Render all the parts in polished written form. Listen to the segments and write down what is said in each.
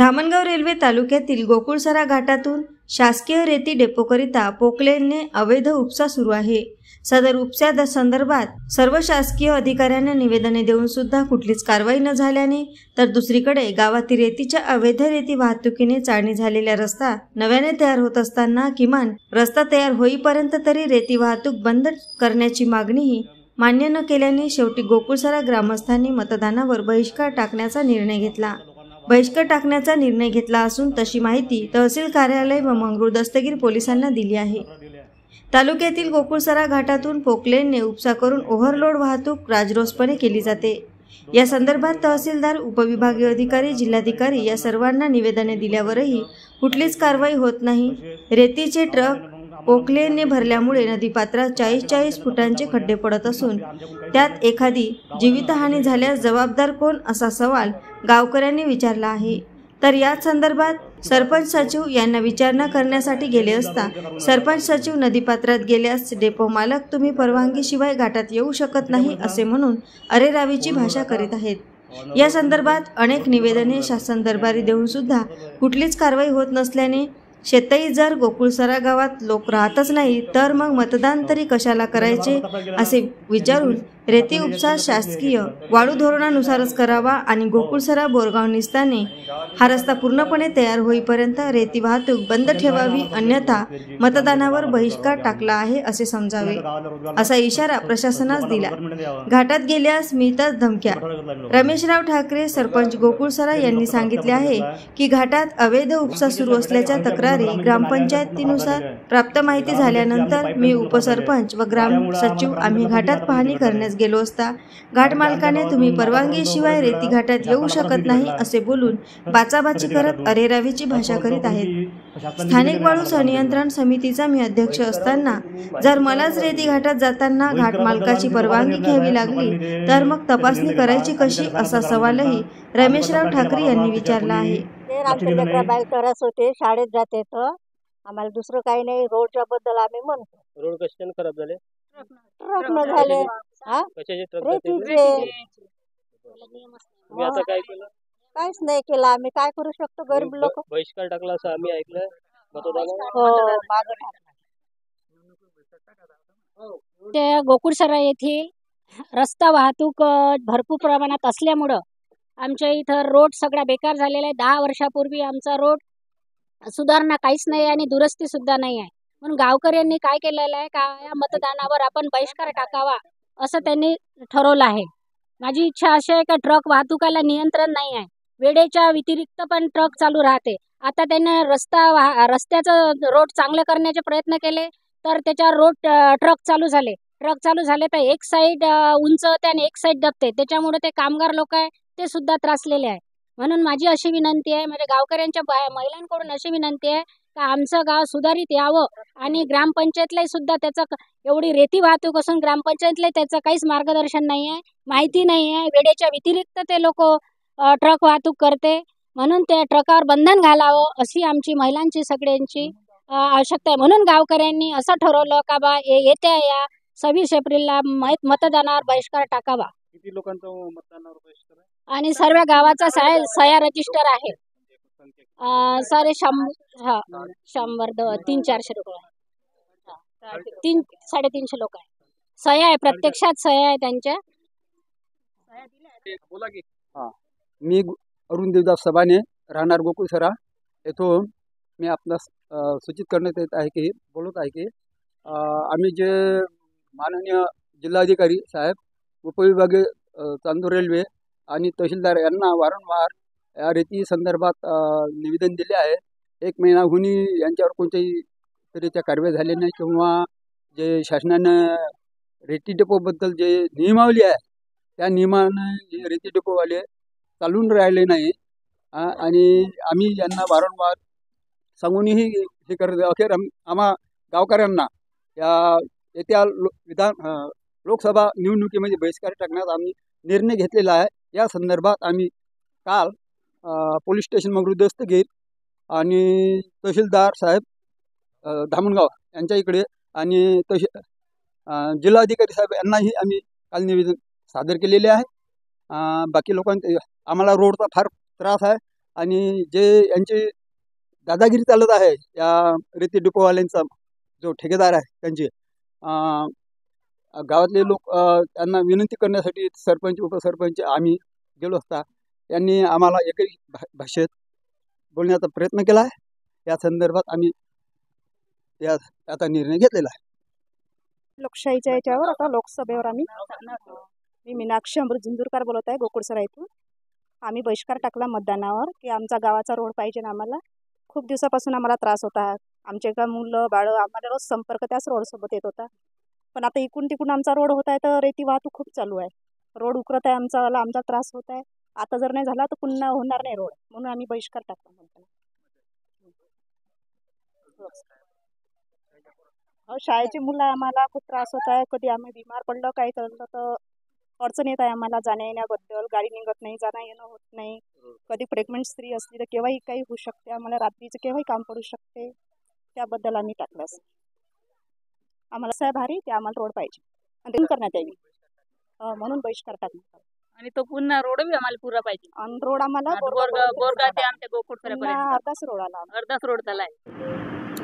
Dhamangaon railway तालुक्यातील गोकुळसरा घाटातून शासकीय रेती डेपोकरिता पोकलेनने अवैध उपसा सुरू आहे। सदर उपसा संदर्भात सर्व शासकीय अधिकाऱ्यांना निवेदने देऊन सुद्धा कुठलीच कारवाई न झाल्याने तर दुसरीकडे गावातील रेतीच्या अवैध रेती वाहतुकीने चाळणी झालेला रस्ता नव्याने तयार होत असताना किमान रस्ता तयार होईपर्यंत तरी रेती वाहतूक बंद करण्याची मागणीही मान्य न केल्याने शेवटी गोकुळसरा ग्रामस्थांनी मतदानावर बहिष्कार टाकण्याचा निर्णय घेतला। बहिष्कार टाकण्याचा निर्णय घेतला असून तशी माहिती तहसील कार्यालय व मंगरूळ दस्तगीर पोलिसांना दिली आहे। तालुक्यातील गोकुळसरा घाटातून पोकलेनने उपसा करून ओव्हरलोड वाहतूक राजरोसपणे केली जाते। या संदर्भात तहसीलदार, उपविभागीय अधिकारी, जिल्हाधिकारी या सर्वांना निवेदने दिल्यावरही कुठलीच कारवाई होत नाही। रेतीचे ट्रक पोकलेनने भरल्यामुळे नदीपात्रात 40-40 फुटांचे खड्डे पडत असून त्यात एखादी जीवितहानी झाल्यास जबाबदार कोण असा सवाल गावकऱ्यांनी विचारला आहे। तर याच संदर्भात सरपंच सचिव यांना विचारणा करण्यासाठी गेले असता सरपंच सचिव नदीपात्रात गेल्यास डेपो मालक तुम्ही परवानगीशिवाय घाटात येऊ शकत नाही असे म्हणून अरेरावीची भाषा करीत आहेत। या संदर्भात अनेक निवेदने शासन दरबारी देऊन सुद्धा कुठलीच कारवाई होत नसल्याने शेतई जर गोकुळसरा गावात लोक राहतच नाही तर मग मतदान तरी कशाला करायचे असे विचारून रेती उपसा शासकीय वाळू धोरणानुसारच करावा आणि गोकुळसरा बोरगाव निस्ताने हा रस्ता पूर्णपणे तयार होईपर्यंत रेती वाहतूक बंद ठेवावी, अन्यथा मतदानावर बहिष्कार टाकला आहे असे समजावे असा इशारा प्रशासनास दिला। घाटात गेल्यास मिळतात धमक्या। रमेशराव ठाकरे, सरपंच गोकुळसरा यांनी सांगितले आहे की घाटात अवैध उपसा सुरू असल्याच्या तक्रारी ग्रामपंचायतीनुसार प्राप्त माहिती झाल्यानंतर मी उपसरपंच व ग्राम सचिव आम्ही घाटात पाहणी करण्यास गेलो असता घाट मालकाने तुम्ही परवानगीशिवाय रेती घाटात येऊ शकत नाही असे बोलून बाचाबाची करत अरेरावीची भाषा करीत आहेत। स्थानिक वाळू संनियंत्रण समितीचा मी अध्यक्ष असताना जर मलाच रेती घाटात जाताना घाट मालकाची परवानगी घ्यावी लागली तर मग तपासणी करायची कशी असा सवालही रमेशराव ठाकरे यांनी विचारला आहे। आमचे लेकरं बाई तरस होते, शाळेत जाते तर आम्हाला दुसरं काही नाही। रोडच्या बद्दल आम्ही म्हणतो रोड कशाने खराब झाले? ट्रक न झाले, कशाचे ट्रक रेतीचे। तुम्ही आता काय केलं? काहीच नाही केलं। आम्ही काय करू शकतो गरीब लोक? बहिष्कार टाकला असं आम्ही ऐकलं मतदानावर। हो, मागे टाकला। त्या गोकुळसरा येथे रस्ता वाहतूक भरपूर प्रमाणात असल्यामुळं आमच्या इथं रोड सगळा बेकार झालेला आहे। 10 वर्षापूर्वी आमचा रोड सुधारणा काहीच नाही आणि दुरुस्ती सुद्धा नाही आहे। म्हणून गावकऱ्यांनी काय केलेलं आहे का या मतदानावर आपण बहिष्कार टाकावा असं त्यांनी ठरवलं आहे। माझी इच्छा अशी आहे का ट्रक वाहतुकाला नियंत्रण नाही आहे, वेळेच्या व्यतिरिक्त पण ट्रक चालू राहते। आता त्यांनी रस्त्याचं रोड चांगलं करण्याचे प्रयत्न केले तर त्याच्यावर रोड ट्रक चालू झाले तर एक साईड उंच होते आणि एक साईड दबते, त्याच्यामुळे ते कामगार लोक आहे ते सुद्धा त्रासलेले आहे। म्हणून माझी अशी विनंती आहे, म्हणजे गावकऱ्यांच्या महिलांकडून अशी विनंती आहे का आमचं गाव सुधारित यावं आणि ग्रामपंचायतलाही सुद्धा त्याचं एवढी रेती वाहतूक असून ग्रामपंचायतला त्याचं काहीच मार्गदर्शन नाही आहे, माहिती नाही आहे। वेळेच्या व्यतिरिक्त ते लोक ट्रक वाहतूक करते, म्हणून त्या ट्रकावर बंधन घालावं अशी आमची महिलांची सगळ्यांची आवश्यकता आहे। म्हणून गावकऱ्यांनी असं ठरवलं का बा येत्या या 26 एप्रिलला मतदानावर बहिष्कार टाकावा। किती लोकांचं मतदानावर बहिष्कार आहे? आणि सर्व गावाचा सह्या रजिस्टर आहे। सारे 300-400 लोक आहे, 300-350 लोक आहे। सह्या आहे, प्रत्यक्षात सह्या आहे त्यांच्या। बोला की। मी अरुण देवदास सबाने, राहणार गोकुळसरा येथून मी आपणास सूचित करण्यात येत आहे की बोलत आहे की आम्ही जे माननीय जिल्हाधिकारी साहेब, उपविभागीय चांदूर रेल्वे आणि तहसीलदार यांना वारंवार या रेती संदर्भात निवेदन दिले आहे। 1 महिनाहून यांच्यावर कोणत्याही तऱ्हेच्या कारवाई झाली नाही किंवा जे शासनानं रेती डेपोबद्दल जे नियमावली आहे त्या नियमानं जे रेती डेपोवाले चालून राहिले नाही आणि आम्ही यांना वारंवार सांगूनही हे करत अखेर आम्हा गावकऱ्यांना या येत्या लोकसभा निवडणुकीमध्ये बहिष्कार टाकण्याचा आम्ही निर्णय घेतलेला आहे। या संदर्भात आम्ही काल पोलीस स्टेशन मंगरूळ दस्तगीर आणि तहसीलदार साहेब धामणगाव यांच्या इकडे आणि जिल्हाधिकारी साहेब यांनाही आम्ही काल निवेदन सादर केलेले आहे। बाकी लोकांचे आम्हाला रोडचा फार त्रास आहे, आणि जे यांची दादागिरी चालत आहे या रेती डिपोवाल्यांचा जो ठेकेदार आहे त्यांची गावातले लोक त्यांना विनंती करण्यासाठी सरपंच उपसरपंच आम्ही गेलो असता त्यांनी आम्हाला एकही भाषेत बोलण्याचा प्रयत्न केला आहे. या संदर्भात आम्ही आता निर्णय घेतलेला आहे. लोकशाहीच्या याच्यावर आता लोकसभेवर मी मीनाक्षी अमृत झुंजूरकर बोलत आहे गोकुळसरा इथून. आम्ही बहिष्कार टाकला मतदानावर की आमचा गावाचा रोड पाहिजे. आम्हाला खूप दिवसापासून आम्हाला त्रास होता. आमचे का मुलं बाळं आम्हाला रोज संपर्क त्याच रोडसोबत येत होता. पण आता इकडून तिकडून आमचा रोड होत आहे तर रेती वाहतूक खूप चालू आहे. रोड उकरत आहे आमचा त्रास होत आहे. आता जर नाही झाला तर पुन्हा होणार नाही रोड, म्हणून आम्ही बहिष्कार टाकला म्हणतो. शाळेची मुलं आम्हाला खूप त्रास होत आहे. कधी आम्ही बिमार पडलं काही करलं तर अडचण येत आहे आम्हाला जाण्या येण्याबद्दल. गाडी निघत नाही, जाणं येणं होत नाही. कधी प्रेग्नंट स्त्री असली तर केव्हाही काही होऊ शकते. आम्हाला रात्रीचं केव्हाही काम पडू शकते. त्याबद्दल आम्ही टाकलंच. आम्हाला साहेब भारी ते आम्हाला रोड पाहिजे आणि ते करण्यात यावी म्हणून बहिष्कार टाकण्यात. आणि तो पुन्हा रोड बी आम्हाला पुरा पाहिजे. आणि रोड आम्हाला बोरगाव ते आमच्या गोकुळसऱ्यापर्यंत अर्धाच रोड आला. अर्धाच रोड झालाय.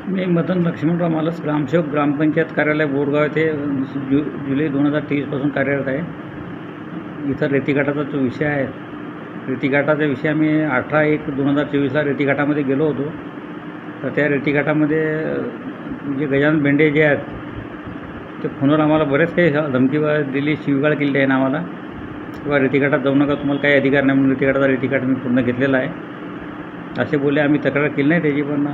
मी मदन लक्ष्मणराव मालस, ग्रामसेवक, ग्रामपंचायत कार्यालय बोरगाव येथे जुलै 2023पासून कार्यरत आहे. इथं रेतीघाटाचा जो विषय आहे, रेतीघाटाचा विषय आम्ही 18/1/2024ला रेतीघाटामध्ये गेलो होतो. तर त्या रेतीघाटामध्ये जे गजानन बेंडे जे आहेत ते फोनवर आम्हाला बरेच काही धमकी दिली, शिवीगाळ केली आहे आम्हाला किंवा रेतीघाटात जाऊ नका, तुम्हाला काही अधिकार नाही म्हणून रेतीघाट मी पूर्ण घेतलेला आहे असे बोलले. आम्ही तक्रार केली नाही त्याची, पण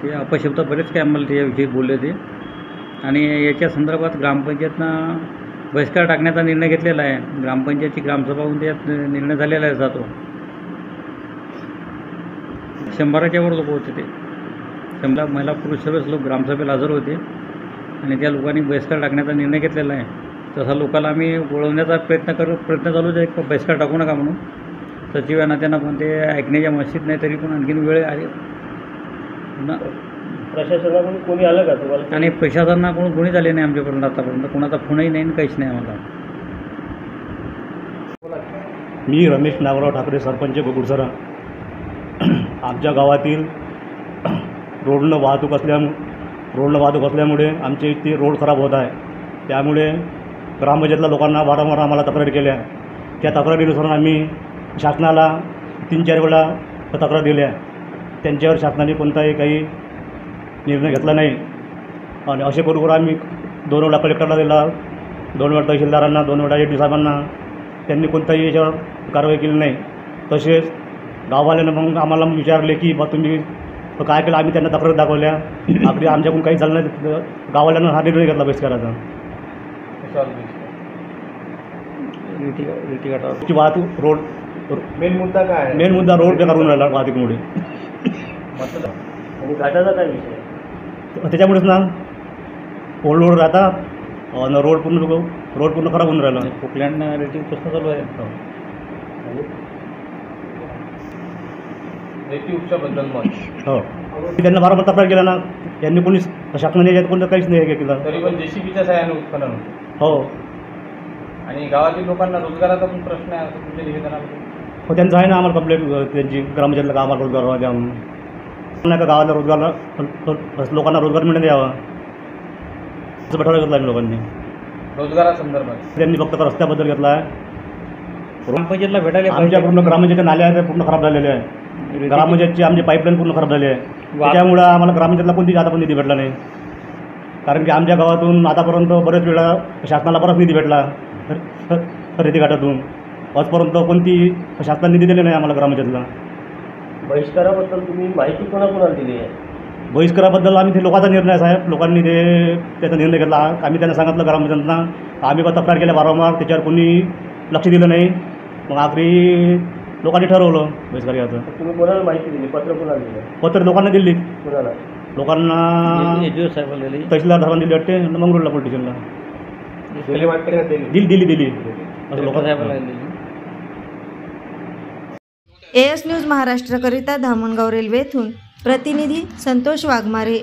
ते अपशब्द बरेच काही आम्हाला त्याच्याविषयी बोलले ते. आणि याच्या संदर्भात ग्रामपंचायतनं बहिष्कार टाकण्याचा निर्णय घेतलेला आहे. ग्रामपंचायतची ग्रामसभा होऊन त्यात निर्णय झालेला आहे. जातो 100च्या वर लोक होते. ते 100 महिला पुरुष सर्वच लोक ग्रामसभेला हजर होते आणि त्या लोकांनी बहिष्कार टाकण्याचा निर्णय घेतलेला आहे. तसा लोकांना आम्ही वळवण्याचा प्रयत्न चालूच आहे की बहिष्कार टाकू नका म्हणून. सचिव या नात्यानं पण ते ऐकण्याच्या मस्जिद नाही, तरी पण आणखीन वेळ आहे. प्रशासनाकडून कोणी आलं का तुम्हाला? आणि प्रशासनाकडून कोणीच आले नाही आमच्यापर्यंत आतापर्यंत. कोणाचा फोनही नाही, काहीच नाही आम्हाला. मी रमेश नागराव ठाकरे, सरपंच गोकुळसरा. आमच्या गावातील रोडनं वाहतूक असल्यामुळे आमचे इथे रोड खराब होत आहे. त्यामुळे ग्रामपंचायतल्या लोकांना वारंवार आम्हाला तक्रारी केल्या. त्या तक्रारीनुसार आम्ही शासनाला 3-4 वेळा तक्रार दिल्या. त्यांच्यावर शासनाने कोणताही काही निर्णय घेतला नाही. आणि असे करून आम्ही 2 वेळा कलेक्टरला दिला, 2 वेळा तहसीलदारांना, 2 वेळा AD साहेबांना. त्यांनी कोणताही याच्यावर कारवाई केली नाही. तसेच गाववाल्यानं मग आम्हाला विचारले की बा तुम्ही काय केलं. आम्ही त्यांना तक्रार दाखवल्या. अगदी आमच्याकडून काही झालं नाही. गाववाल्यानं हा निर्णय घेतला बहिष्काराचा. रेतीघाटाची वाहतूक रोड मेन मुद्दा काय आहे? मेन मुद्दा रोड बेकार होऊन राहिला वाहतुकीमुळे. आणि घाटाचा काय विषय? त्याच्यामुळेच ना ओल्ड रोड राहतात, रोड पूर्ण खराब होऊन राहिला. कुकलँड रेती प्रश्न चालू आहे. रेती उपशाबद्दल मत हो, त्यांना वारंवार तक्रार केला ना. यांनी कोणी शासनाने याच्यात कोणतं काहीच नाही केलं. तरी पण JCBच्या सहाय्याने उत्खनन हो. आणि गावातील लोकांना रोजगाराचा पण प्रश्न आहे असं तुमच्या निवेदनामध्ये? हो, त्यांचं आहे ना आम्हाला कंप्लेंट त्यांची ग्रामपंचायतला का आम्हाला रोजगार द्या म्हणून. नाही का गावाला लोकांना रोजगार मिळण्यात यावा असं बैठक घेतला लोकांनी. रोजगारासंदर्भात त्यांनी फक्त रस्त्याबद्दल घेतला आहे. ग्रामपंचायतला भेटायला आमच्या पूर्ण ग्रामपंचायतच्या नाल्या आहेत पूर्ण खराब झालेले आहे. ग्रामपंचायतची आमची पाईपलाईन पूर्ण खराब झाली आहे. त्याच्यामुळं आम्हाला ग्रामपंचायतला कोणतीच आता पण निधी भेटला नाही. कारण की आमच्या गावातून आतापर्यंत बरेच वेळा शासनाला बराच निधी भेटला रेतीघाटातून. आजपर्यंत कोणती शासनाने निधी दिले नाही आम्हाला ग्रामपंचायतला. बहिष्काराबद्दल तुम्ही माहिती कोणाकोणाला दिली आहे? बहिष्काराबद्दल आम्ही ते लोकांचा निर्णय साहेब, लोकांनी त्याचा निर्णय घेतला. आम्ही त्यांना सांगितलं ग्रामपंचायतना. आम्ही पण तक्रार केल्या वारंवार, त्याच्यावर कोणी लक्ष दिलं नाही. मग आखरी लोकांनी ठरवलं बहिष्कार घ्यायचं. तुम्ही कोणाला माहिती दिली? पत्र कोणाला दिलं? पत्र लोकांना दिली. कोणाला? लोकांना तहसीलदार साहेबांनी दिली वाटते, मंगरूळला पोलीस स्टेशनला दिली असं लोकांना. AS न्यूज महाराष्ट्रकरिता धामणगाव रेल्वे येथून प्रतिनिधी संतोष वाघमारे.